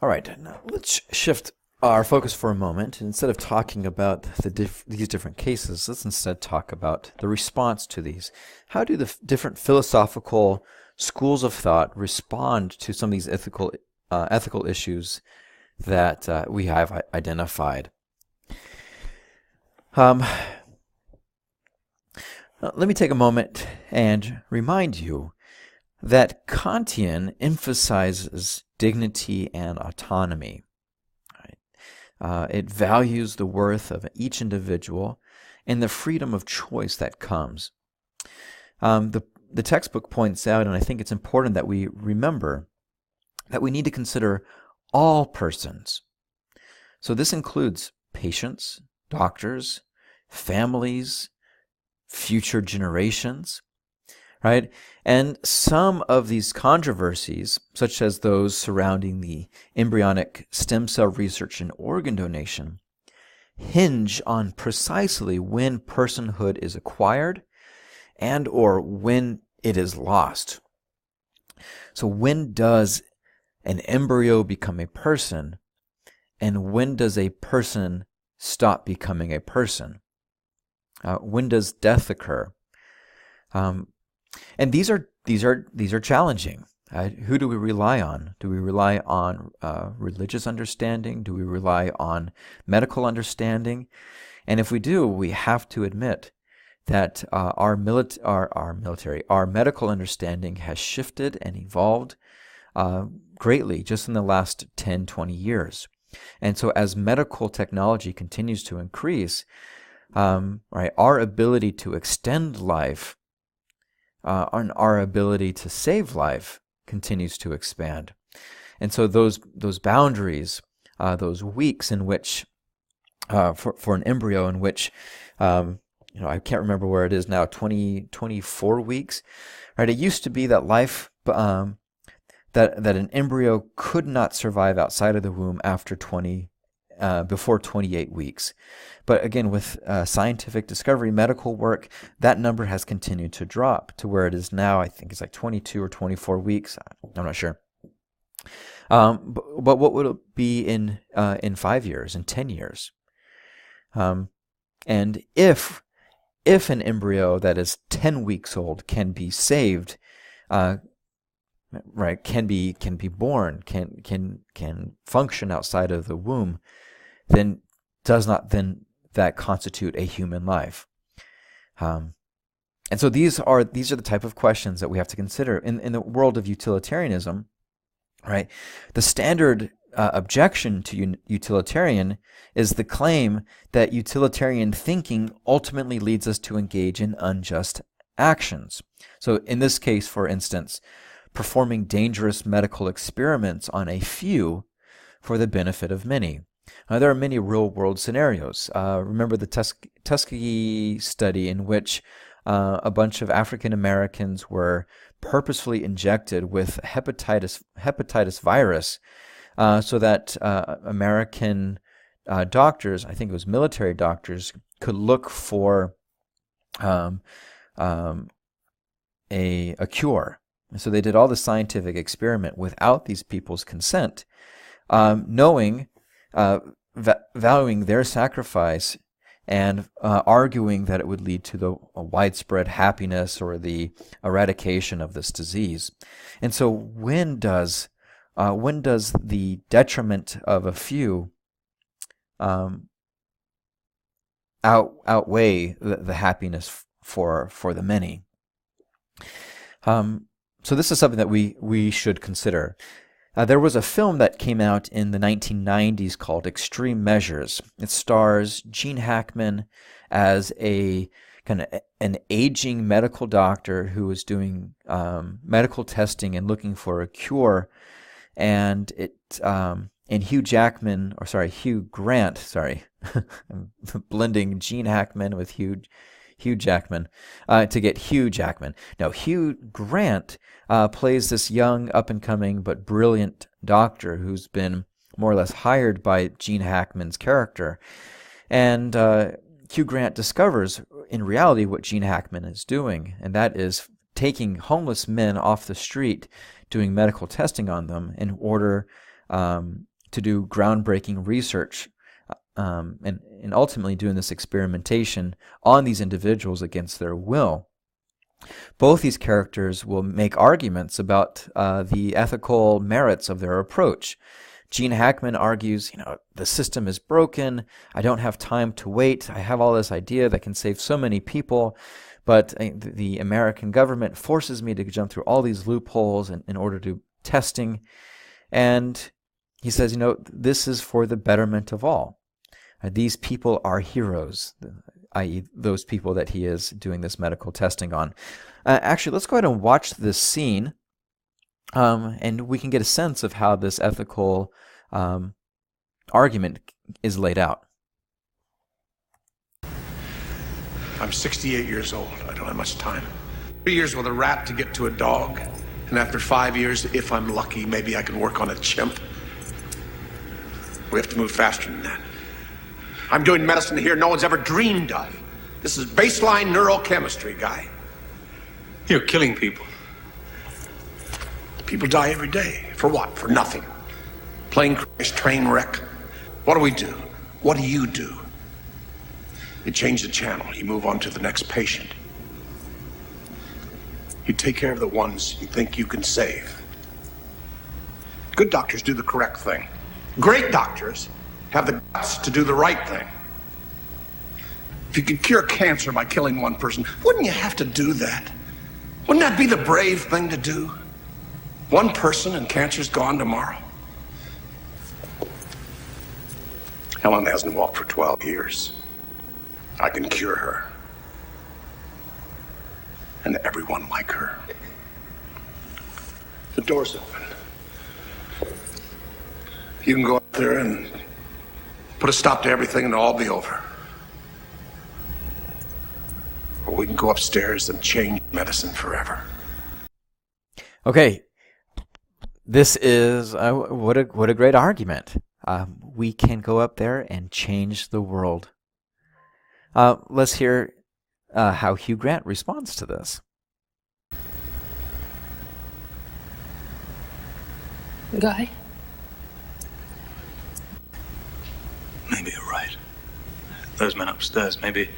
All right, now let's shift our focus for a moment. Instead of talking about these different cases, let's instead talk about the response to these. How do the different philosophical schools of thought respond to some of these ethical issues that we have identified? Let me take a moment and remind you that Kantian emphasizes dignity and autonomy. Right? It values the worth of each individual and the freedom of choice that comes. The textbook points out, and I think it's important that we remember, that we need to consider all persons. So this includes patients, doctors, families, future generations, right? And some of these controversies, such as those surrounding the embryonic stem cell research and organ donation, hinge on precisely when personhood is acquired and or when it is lost. So when does an embryo become a person, and when does a person stop becoming a person? When does death occur? And these are challenging. Who do we rely on? Do we rely on religious understanding? Do we rely on medical understanding? And if we do, we have to admit that our medical understanding has shifted and evolved greatly just in the last 10, 20 years. And so as medical technology continues to increase, right, our ability to extend life and our ability to save life continues to expand. And so those boundaries, those weeks in which, for an embryo in which, I can't remember where it is now, 24 weeks, right? It used to be that life, that an embryo could not survive outside of the womb before 28 weeks. But again, with scientific discovery, medical work, that number has continued to drop to where it is now. I think it's like 22 or 24 weeks. I'm not sure. But what would it be in 5 years, in 10 years? And if an embryo that is 10 weeks old can be saved, right, can be born, can function outside of the womb, then does not then that constitute a human life? And so these are the type of questions that we have to consider in the world of utilitarianism, right? The standard objection to utilitarian is the claim that utilitarian thinking ultimately leads us to engage in unjust actions. So in this case, for instance, performing dangerous medical experiments on a few for the benefit of many. There are many real-world scenarios. Remember the Tuskegee study in which a bunch of African Americans were purposefully injected with hepatitis virus so that American doctors, I think it was military doctors, could look for a cure. And so they did all the scientific experiment without these people's consent, knowing, valuing their sacrifice and arguing that it would lead to the widespread happiness or the eradication of this disease. And so when does the detriment of a few outweigh the happiness for the many? So this is something that we should consider. There was a film that came out in the 1990s called Extreme Measures. It stars Gene Hackman as a kind of an aging medical doctor who was doing medical testing and looking for a cure, and Hugh Grant, I'm blending Gene Hackman with Hugh Jackman, to get Hugh Jackman. Now, Hugh Grant plays this young, up-and-coming, but brilliant doctor who's been more or less hired by Gene Hackman's character. And Hugh Grant discovers, in reality, what Gene Hackman is doing, and that is taking homeless men off the street, doing medical testing on them in order to do groundbreaking research and ultimately doing this experimentation on these individuals against their will. Both these characters will make arguments about the ethical merits of their approach. Gene Hackman argues, the system is broken. I don't have time to wait. I have all this idea that can save so many people, but the American government forces me to jump through all these loopholes in order to do testing. And he says, this is for the betterment of all. These people are heroes, i.e. those people that he is doing this medical testing on. Actually, let's go ahead and watch this scene, and we can get a sense of how this ethical argument is laid out. I'm 68 years old. I don't have much time. 3 years with a rat to get to a dog. And after 5 years, if I'm lucky, maybe I can work on a chimp. We have to move faster than that. I'm doing medicine here no one's ever dreamed of. This is baseline neurochemistry, guy. You're killing people. People die every day. For what? For nothing. Plane crash, train wreck. What do? What do you do? You change the channel. You move on to the next patient. You take care of the ones you think you can save. Good doctors do the correct thing. Great doctors have the guts to do the right thing. If you could cure cancer by killing one person, wouldn't you have to do that? Wouldn't that be the brave thing to do? One person and cancer's gone tomorrow. Helen hasn't walked for 12 years. I can cure her. And everyone like her. The door's open. You can go up there and put a stop to everything and it'll all be over. Or we can go upstairs and change medicine forever. Okay, this is what a great argument. We can go up there and change the world. Let's hear how Hugh Grant responds to this. Guy? Maybe you're right. Those men upstairs, maybe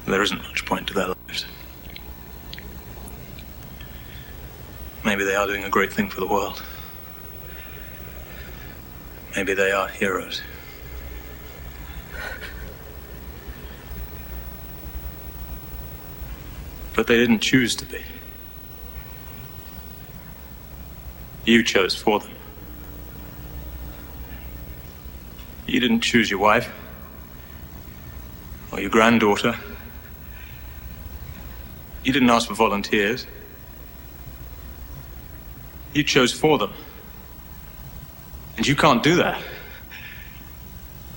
there isn't much point to their lives. Maybe they are doing a great thing for the world. Maybe they are heroes. But they didn't choose to be. You chose for them. You didn't choose your wife or your granddaughter. You didn't ask for volunteers. You chose for them. And you can't do that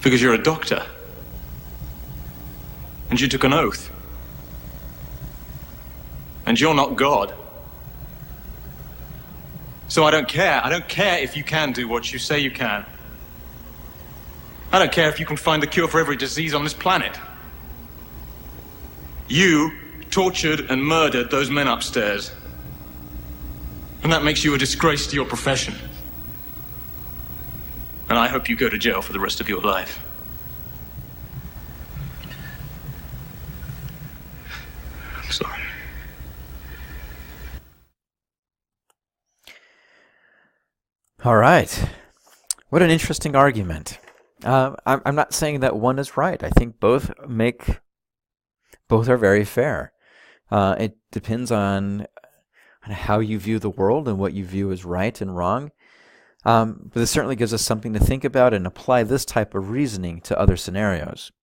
because you're a doctor. And you took an oath. And you're not God. So I don't care. I don't care if you can do what you say you can. I don't care if you can find the cure for every disease on this planet. You tortured and murdered those men upstairs. And that makes you a disgrace to your profession. And I hope you go to jail for the rest of your life. I'm sorry. All right. What an interesting argument. I'm not saying that one is right. I think both are very fair. It depends on how you view the world and what you view as right and wrong. But this certainly gives us something to think about and apply this type of reasoning to other scenarios.